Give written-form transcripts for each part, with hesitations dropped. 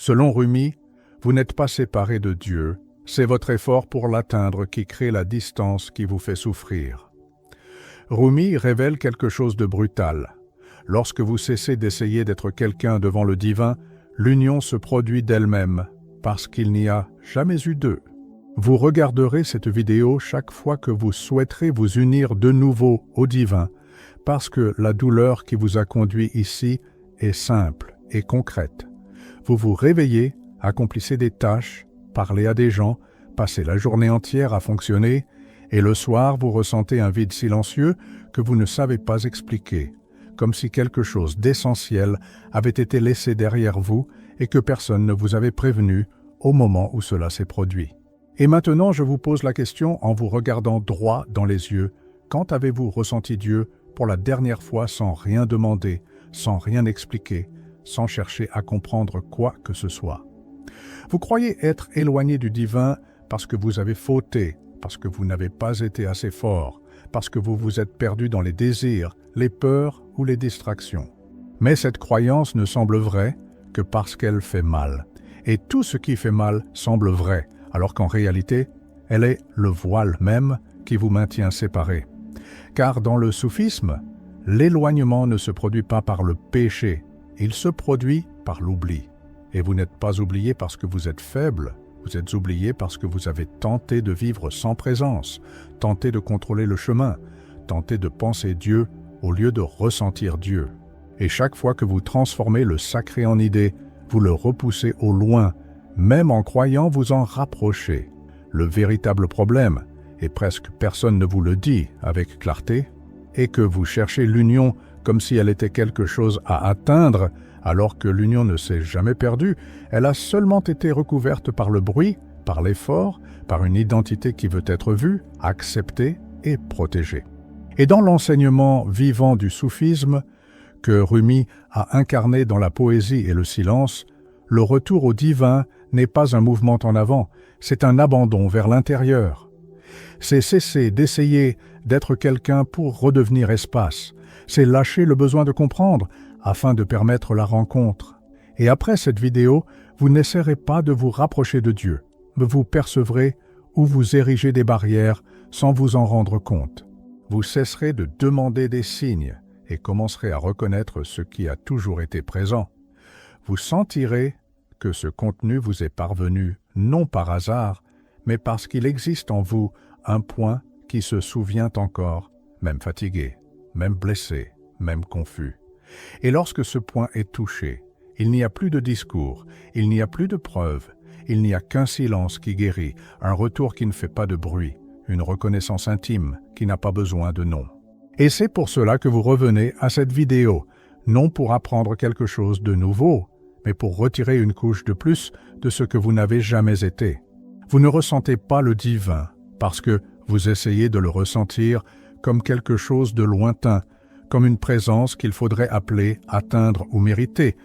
Selon Rumi, vous n'êtes pas séparé de Dieu, c'est votre effort pour l'atteindre qui crée la distance qui vous fait souffrir. Rumi révèle quelque chose de brutal. Lorsque vous cessez d'essayer d'être quelqu'un devant le divin, l'union se produit d'elle-même, parce qu'il n'y a jamais eu deux. Vous regarderez cette vidéo chaque fois que vous souhaiterez vous unir de nouveau au divin, parce que la douleur qui vous a conduit ici est simple et concrète. Vous vous réveillez, accomplissez des tâches, parlez à des gens, passez la journée entière à fonctionner, et le soir vous ressentez un vide silencieux que vous ne savez pas expliquer, comme si quelque chose d'essentiel avait été laissé derrière vous et que personne ne vous avait prévenu au moment où cela s'est produit. Et maintenant, je vous pose la question en vous regardant droit dans les yeux. Quand avez-vous ressenti Dieu pour la dernière fois sans rien demander, sans rien expliquer, sans chercher à comprendre quoi que ce soit? Vous croyez être éloigné du divin parce que vous avez fauté, parce que vous n'avez pas été assez fort, parce que vous vous êtes perdu dans les désirs, les peurs ou les distractions. Mais cette croyance ne semble vraie que parce qu'elle fait mal. Et tout ce qui fait mal semble vrai, alors qu'en réalité, elle est le voile même qui vous maintient séparés. Car dans le soufisme, l'éloignement ne se produit pas par le péché, il se produit par l'oubli. Et vous n'êtes pas oublié parce que vous êtes faible, vous êtes oublié parce que vous avez tenté de vivre sans présence, tenté de contrôler le chemin, tenté de penser Dieu au lieu de ressentir Dieu. Et chaque fois que vous transformez le sacré en idée, vous le repoussez au loin, même en croyant vous en rapprocher. Le véritable problème, et presque personne ne vous le dit avec clarté, est que vous cherchez l'union comme si elle était quelque chose à atteindre, alors que l'union ne s'est jamais perdue, elle a seulement été recouverte par le bruit, par l'effort, par une identité qui veut être vue, acceptée et protégée. Et dans l'enseignement vivant du soufisme, que Rumi a incarné dans la poésie et le silence, le retour au divin n'est pas un mouvement en avant, c'est un abandon vers l'intérieur. C'est cesser d'essayer d'être quelqu'un pour redevenir espace, c'est lâcher le besoin de comprendre afin de permettre la rencontre. Et après cette vidéo, vous n'essaierez pas de vous rapprocher de Dieu, mais vous percevrez ou vous érigez des barrières sans vous en rendre compte. Vous cesserez de demander des signes et commencerez à reconnaître ce qui a toujours été présent. Vous sentirez que ce contenu vous est parvenu non par hasard, mais parce qu'il existe en vous un point qui se souvient encore, même fatigué, même blessé, même confus. Et lorsque ce point est touché, il n'y a plus de discours, il n'y a plus de preuves, il n'y a qu'un silence qui guérit, un retour qui ne fait pas de bruit, une reconnaissance intime qui n'a pas besoin de nom. Et c'est pour cela que vous revenez à cette vidéo, non pour apprendre quelque chose de nouveau, mais pour retirer une couche de plus de ce que vous n'avez jamais été. Vous ne ressentez pas le divin, parce que vous essayez de le ressentir comme quelque chose de lointain, comme une présence qu'il faudrait appeler, atteindre ou mériter,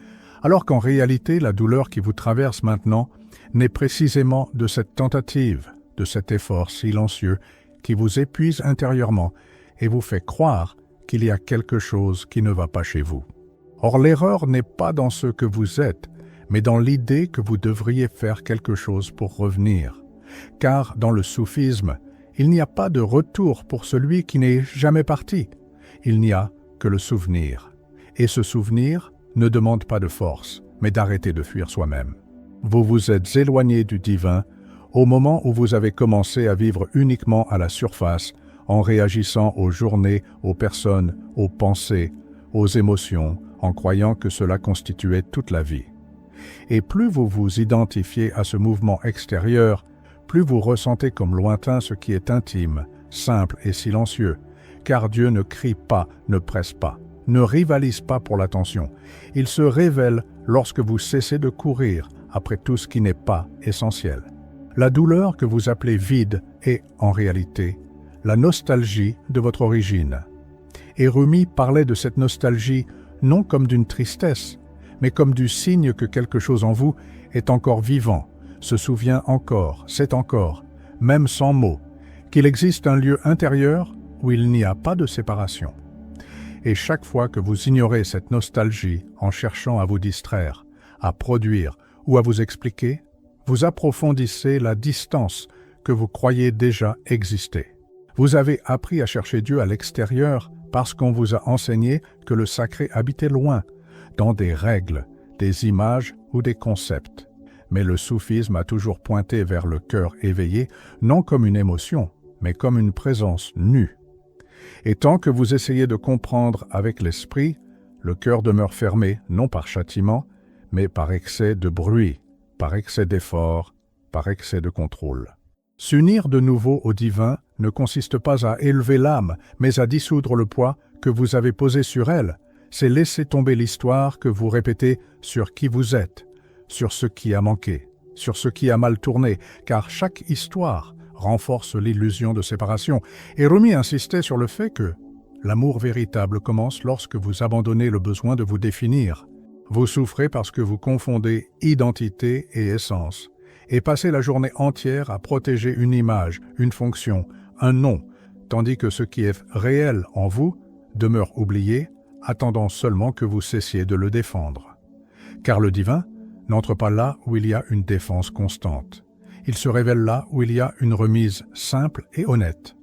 alors qu'en réalité, la douleur qui vous traverse maintenant naît précisément de cette tentative, de cet effort silencieux qui vous épuise intérieurement et vous fait croire qu'il y a quelque chose qui ne va pas chez vous. Or, l'erreur n'est pas dans ce que vous êtes, mais dans l'idée que vous devriez faire quelque chose pour revenir. Car dans le soufisme, il n'y a pas de retour pour celui qui n'est jamais parti. Il n'y a que le souvenir. Et ce souvenir ne demande pas de force, mais d'arrêter de fuir soi-même. Vous vous êtes éloigné du divin au moment où vous avez commencé à vivre uniquement à la surface, en réagissant aux journées, aux personnes, aux pensées, aux émotions, en croyant que cela constituait toute la vie. Et plus vous vous identifiez à ce mouvement extérieur, plus vous ressentez comme lointain ce qui est intime, simple et silencieux, car Dieu ne crie pas, ne presse pas, ne rivalise pas pour l'attention. Il se révèle lorsque vous cessez de courir après tout ce qui n'est pas essentiel. La douleur que vous appelez vide est, en réalité, la nostalgie de votre origine. Et Rumi parlait de cette nostalgie non comme d'une tristesse, mais comme du signe que quelque chose en vous est encore vivant, se souvient encore, sait encore, même sans mots, qu'il existe un lieu intérieur où il n'y a pas de séparation. Et chaque fois que vous ignorez cette nostalgie en cherchant à vous distraire, à produire ou à vous expliquer, vous approfondissez la distance que vous croyez déjà exister. Vous avez appris à chercher Dieu à l'extérieur parce qu'on vous a enseigné que le sacré habitait loin, dans des règles, des images ou des concepts. Mais le soufisme a toujours pointé vers le cœur éveillé, non comme une émotion, mais comme une présence nue. Et tant que vous essayez de comprendre avec l'esprit, le cœur demeure fermé, non par châtiment, mais par excès de bruit, par excès d'effort, par excès de contrôle. S'unir de nouveau au divin ne consiste pas à élever l'âme, mais à dissoudre le poids que vous avez posé sur elle. C'est laisser tomber l'histoire que vous répétez sur qui vous êtes, sur ce qui a manqué, sur ce qui a mal tourné, car chaque histoire renforce l'illusion de séparation. Et Rumi insistait sur le fait que l'amour véritable commence lorsque vous abandonnez le besoin de vous définir. Vous souffrez parce que vous confondez identité et essence, et passez la journée entière à protéger une image, une fonction, un nom, tandis que ce qui est réel en vous demeure oublié, attendant seulement que vous cessiez de le défendre. Car le divin n'entre pas là où il y a une défense constante. Il se révèle là où il y a une remise simple et honnête.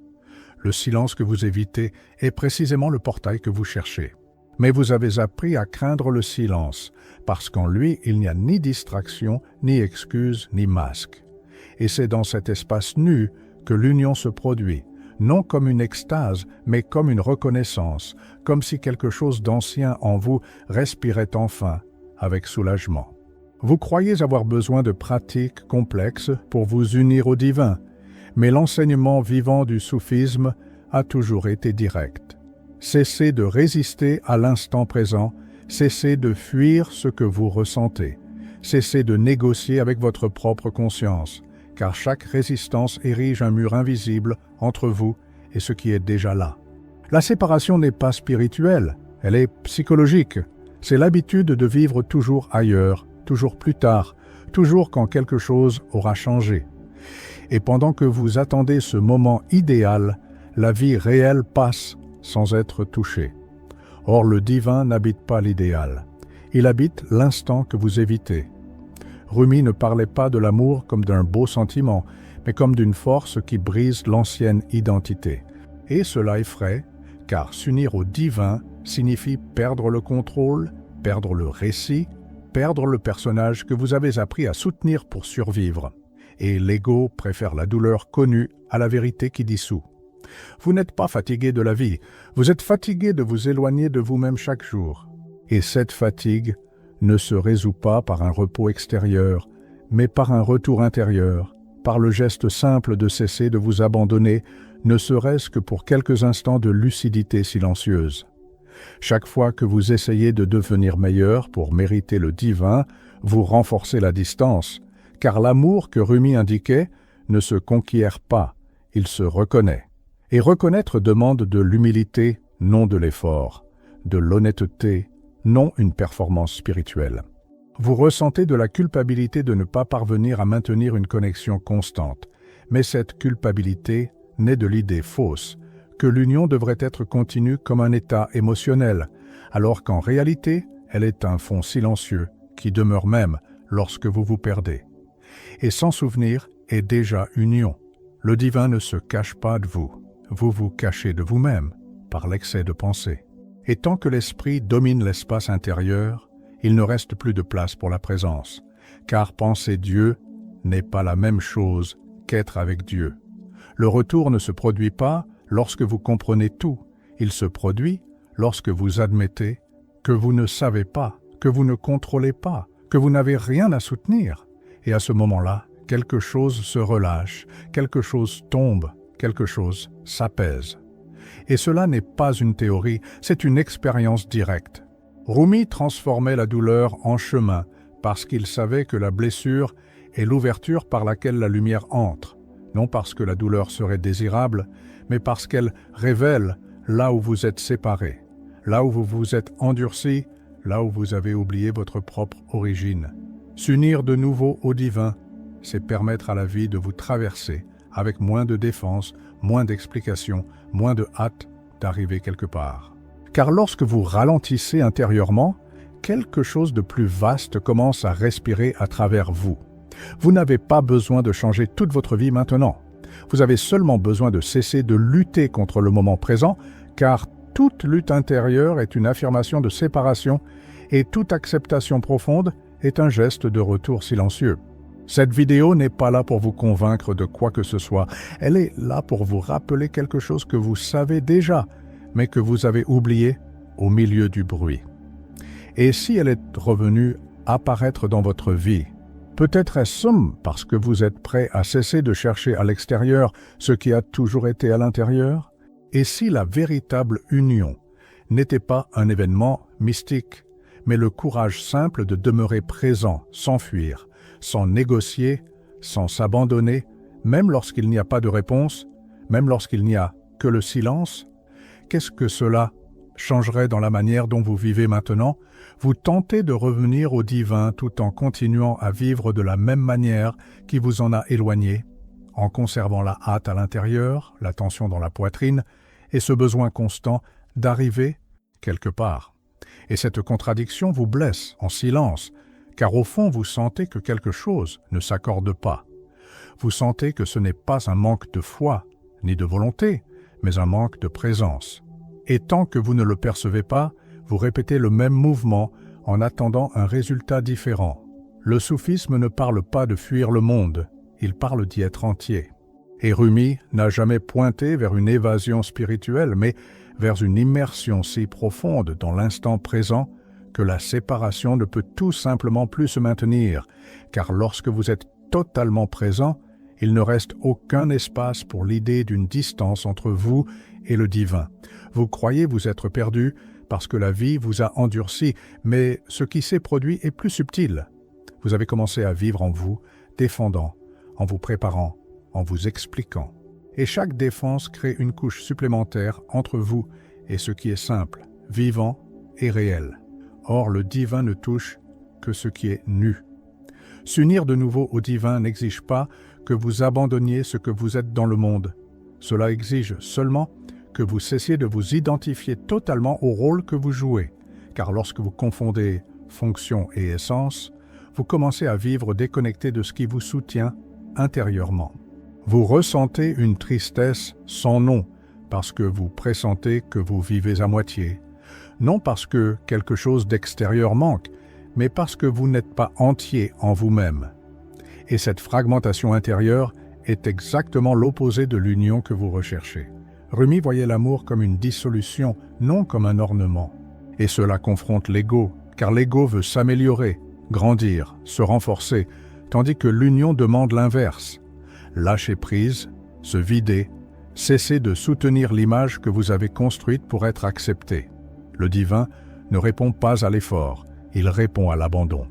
Le silence que vous évitez est précisément le portail que vous cherchez. Mais vous avez appris à craindre le silence, parce qu'en lui, il n'y a ni distraction, ni excuse, ni masque. Et c'est dans cet espace nu que l'union se produit, non comme une extase, mais comme une reconnaissance, comme si quelque chose d'ancien en vous respirait enfin, avec soulagement. Vous croyez avoir besoin de pratiques complexes pour vous unir au divin, mais l'enseignement vivant du soufisme a toujours été direct. Cessez de résister à l'instant présent, cessez de fuir ce que vous ressentez, cessez de négocier avec votre propre conscience, car chaque résistance érige un mur invisible entre vous et ce qui est déjà là. La séparation n'est pas spirituelle, elle est psychologique. C'est l'habitude de vivre toujours ailleurs, toujours plus tard, toujours quand quelque chose aura changé. Et pendant que vous attendez ce moment idéal, la vie réelle passe sans être touchée. Or, le divin n'habite pas l'idéal. Il habite l'instant que vous évitez. Rumi ne parlait pas de l'amour comme d'un beau sentiment, mais comme d'une force qui brise l'ancienne identité. Et cela effraie, car s'unir au divin signifie perdre le contrôle, perdre le récit, perdre le personnage que vous avez appris à soutenir pour survivre. Et l'ego préfère la douleur connue à la vérité qui dissout. Vous n'êtes pas fatigué de la vie, vous êtes fatigué de vous éloigner de vous-même chaque jour. Et cette fatigue ne se résout pas par un repos extérieur, mais par un retour intérieur, par le geste simple de cesser de vous abandonner, ne serait-ce que pour quelques instants de lucidité silencieuse. Chaque fois que vous essayez de devenir meilleur pour mériter le divin, vous renforcez la distance, car l'amour que Rumi indiquait ne se conquiert pas, il se reconnaît. Et reconnaître demande de l'humilité, non de l'effort, de l'honnêteté, non une performance spirituelle. Vous ressentez de la culpabilité de ne pas parvenir à maintenir une connexion constante, mais cette culpabilité naît de l'idée fausse que l'union devrait être continue comme un état émotionnel, alors qu'en réalité, elle est un fond silencieux qui demeure même lorsque vous vous perdez. Et sans souvenir est déjà union. Le divin ne se cache pas de vous. Vous vous cachez de vous-même par l'excès de pensée. Et tant que l'esprit domine l'espace intérieur, il ne reste plus de place pour la présence, car penser Dieu n'est pas la même chose qu'être avec Dieu. Le retour ne se produit pas lorsque vous comprenez tout, il se produit lorsque vous admettez que vous ne savez pas, que vous ne contrôlez pas, que vous n'avez rien à soutenir. Et à ce moment-là, quelque chose se relâche, quelque chose tombe, quelque chose s'apaise. Et cela n'est pas une théorie, c'est une expérience directe. Rumi transformait la douleur en chemin parce qu'il savait que la blessure est l'ouverture par laquelle la lumière entre, non parce que la douleur serait désirable, mais parce qu'elle révèle là où vous êtes séparés, là où vous vous êtes endurcis, là où vous avez oublié votre propre origine. S'unir de nouveau au divin, c'est permettre à la vie de vous traverser avec moins de défense, moins d'explications, moins de hâte d'arriver quelque part. Car lorsque vous ralentissez intérieurement, quelque chose de plus vaste commence à respirer à travers vous. Vous n'avez pas besoin de changer toute votre vie maintenant. Vous avez seulement besoin de cesser de lutter contre le moment présent, car toute lutte intérieure est une affirmation de séparation et toute acceptation profonde est un geste de retour silencieux. Cette vidéo n'est pas là pour vous convaincre de quoi que ce soit. Elle est là pour vous rappeler quelque chose que vous savez déjà, mais que vous avez oublié au milieu du bruit. Et si elle est revenue apparaître dans votre vie, peut-être est-ce parce que vous êtes prêt à cesser de chercher à l'extérieur ce qui a toujours été à l'intérieur? Et si la véritable union n'était pas un événement mystique, mais le courage simple de demeurer présent, sans fuir, sans négocier, sans s'abandonner, même lorsqu'il n'y a pas de réponse, même lorsqu'il n'y a que le silence? Qu'est-ce que cela changerait dans la manière dont vous vivez maintenant? Vous tentez de revenir au divin tout en continuant à vivre de la même manière qui vous en a éloigné, en conservant la hâte à l'intérieur, la tension dans la poitrine et ce besoin constant d'arriver quelque part. Et cette contradiction vous blesse en silence, car au fond vous sentez que quelque chose ne s'accorde pas. Vous sentez que ce n'est pas un manque de foi, ni de volonté, mais un manque de présence. Et tant que vous ne le percevez pas, vous répétez le même mouvement en attendant un résultat différent. Le soufisme ne parle pas de fuir le monde, il parle d'y être entier. Et Rumi n'a jamais pointé vers une évasion spirituelle, mais vers une immersion si profonde dans l'instant présent que la séparation ne peut tout simplement plus se maintenir, car lorsque vous êtes totalement présent, il ne reste aucun espace pour l'idée d'une distance entre vous et le divin. Vous croyez vous être perdu parce que la vie vous a endurci, mais ce qui s'est produit est plus subtil. Vous avez commencé à vivre en vous, défendant, en vous préparant, en vous expliquant. Et chaque défense crée une couche supplémentaire entre vous et ce qui est simple, vivant et réel. Or, le divin ne touche que ce qui est nu. S'unir de nouveau au divin n'exige pas que vous abandonniez ce que vous êtes dans le monde. Cela exige seulement que vous cessiez de vous identifier totalement au rôle que vous jouez, car lorsque vous confondez fonction et essence, vous commencez à vivre déconnecté de ce qui vous soutient intérieurement. Vous ressentez une tristesse sans nom, parce que vous pressentez que vous vivez à moitié, non parce que quelque chose d'extérieur manque, mais parce que vous n'êtes pas entier en vous-même. Et cette fragmentation intérieure est exactement l'opposé de l'union que vous recherchez. Rumi voyait l'amour comme une dissolution, non comme un ornement. Et cela confronte l'ego, car l'ego veut s'améliorer, grandir, se renforcer, tandis que l'union demande l'inverse. Lâcher prise, se vider, cesser de soutenir l'image que vous avez construite pour être accepté. Le divin ne répond pas à l'effort, il répond à l'abandon.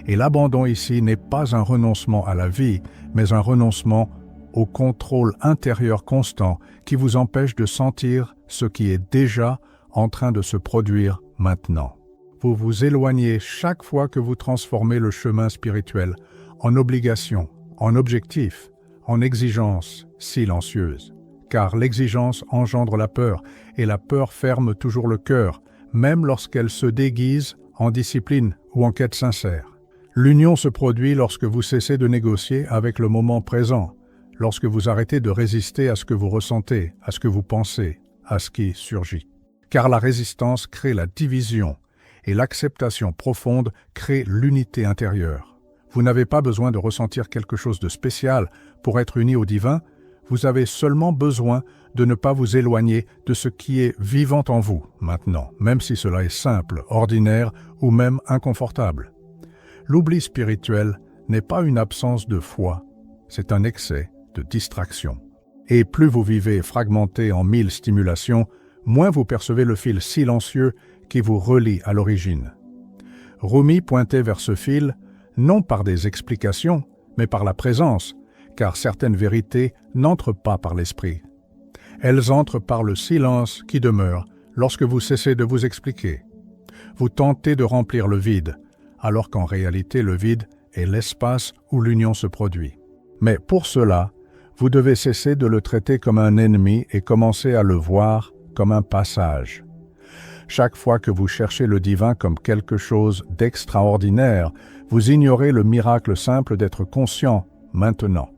Et l'abandon ici n'est pas un renoncement à la vie, mais un renoncement au contrôle intérieur constant qui vous empêche de sentir ce qui est déjà en train de se produire maintenant. Vous vous éloignez chaque fois que vous transformez le chemin spirituel en obligation, en objectif, en exigence silencieuse. Car l'exigence engendre la peur, et la peur ferme toujours le cœur, même lorsqu'elle se déguise en discipline ou en quête sincère. L'union se produit lorsque vous cessez de négocier avec le moment présent, lorsque vous arrêtez de résister à ce que vous ressentez, à ce que vous pensez, à ce qui surgit. Car la résistance crée la division, et l'acceptation profonde crée l'unité intérieure. Vous n'avez pas besoin de ressentir quelque chose de spécial pour être uni au divin, vous avez seulement besoin de ne pas vous éloigner de ce qui est vivant en vous maintenant, même si cela est simple, ordinaire ou même inconfortable. L'oubli spirituel n'est pas une absence de foi, c'est un excès de distraction. Et plus vous vivez fragmenté en 1000 stimulations, moins vous percevez le fil silencieux qui vous relie à l'origine. Rumi pointait vers ce fil, non par des explications, mais par la présence, car certaines vérités n'entrent pas par l'esprit. Elles entrent par le silence qui demeure lorsque vous cessez de vous expliquer. Vous tentez de remplir le vide, alors qu'en réalité le vide est l'espace où l'union se produit. Mais pour cela, vous devez cesser de le traiter comme un ennemi et commencer à le voir comme un passage. Chaque fois que vous cherchez le divin comme quelque chose d'extraordinaire, vous ignorez le miracle simple d'être conscient maintenant.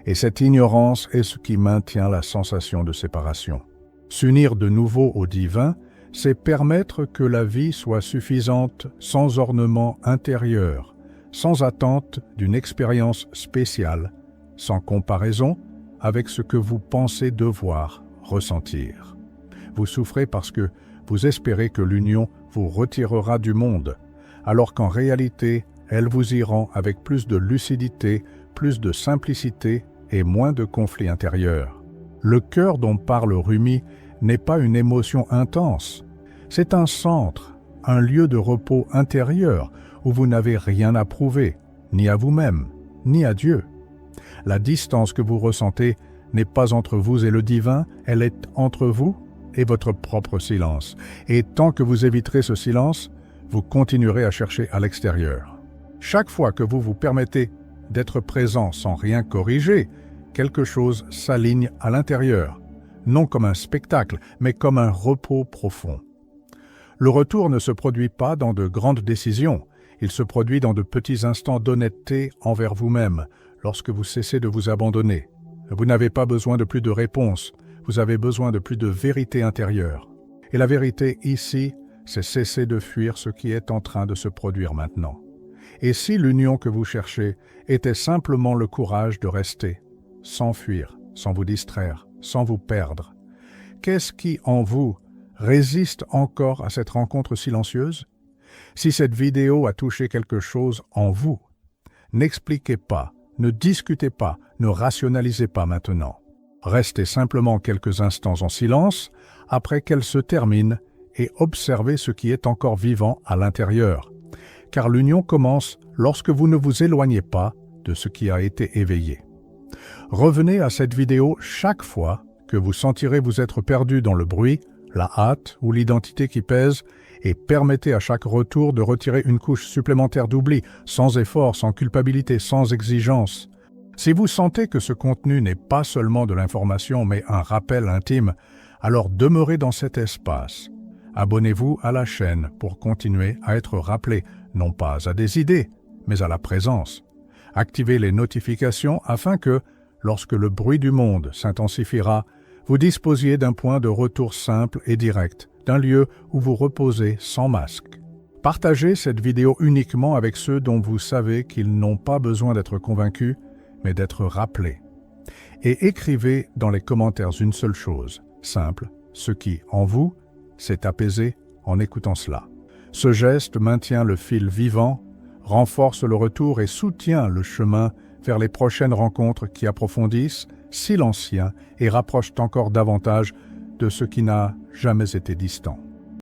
Et cette ignorance est ce qui maintient la sensation de séparation. S'unir de nouveau au divin, c'est permettre que la vie soit suffisante sans ornement intérieur, sans attente d'une expérience spéciale, sans comparaison avec ce que vous pensez devoir ressentir. Vous souffrez parce que vous espérez que l'union vous retirera du monde, alors qu'en réalité, elle vous y rend avec plus de lucidité, plus de simplicité et moins de conflits intérieurs. Le cœur dont parle Rumi n'est pas une émotion intense, c'est un centre, un lieu de repos intérieur où vous n'avez rien à prouver, ni à vous-même, ni à Dieu. La distance que vous ressentez n'est pas entre vous et le divin, elle est entre vous et votre propre silence. Et tant que vous éviterez ce silence, vous continuerez à chercher à l'extérieur. Chaque fois que vous vous permettez d'être présent sans rien corriger, quelque chose s'aligne à l'intérieur, non comme un spectacle, mais comme un repos profond. Le retour ne se produit pas dans de grandes décisions, il se produit dans de petits instants d'honnêteté envers vous-même, lorsque vous cessez de vous abandonner. Vous n'avez pas besoin de plus de réponses, vous avez besoin de plus de vérité intérieure. Et la vérité ici, c'est cesser de fuir ce qui est en train de se produire maintenant. Et si l'union que vous cherchez était simplement le courage de rester, sans fuir, sans vous distraire, sans vous perdre, qu'est-ce qui, en vous, résiste encore à cette rencontre silencieuse? Si cette vidéo a touché quelque chose en vous, n'expliquez pas, ne discutez pas, ne rationalisez pas maintenant. Restez simplement quelques instants en silence après qu'elle se termine et observez ce qui est encore vivant à l'intérieur. Car l'union commence lorsque vous ne vous éloignez pas de ce qui a été éveillé. Revenez à cette vidéo chaque fois que vous sentirez vous être perdu dans le bruit, la hâte ou l'identité qui pèse, et permettez à chaque retour de retirer une couche supplémentaire d'oubli, sans effort, sans culpabilité, sans exigence. Si vous sentez que ce contenu n'est pas seulement de l'information mais un rappel intime, alors demeurez dans cet espace. Abonnez-vous à la chaîne pour continuer à être rappelé, non pas à des idées, mais à la présence. Activez les notifications afin que, lorsque le bruit du monde s'intensifiera, vous disposiez d'un point de retour simple et direct, d'un lieu où vous reposez sans masque. Partagez cette vidéo uniquement avec ceux dont vous savez qu'ils n'ont pas besoin d'être convaincus, mais d'être rappelés. Et écrivez dans les commentaires une seule chose, simple, ce qui, en vous, s'est apaisé en écoutant cela. Ce geste maintient le fil vivant, renforce le retour et soutient le chemin vers les prochaines rencontres qui approfondissent, scellent l'ancien et rapprochent encore davantage de ce qui n'a jamais été distant.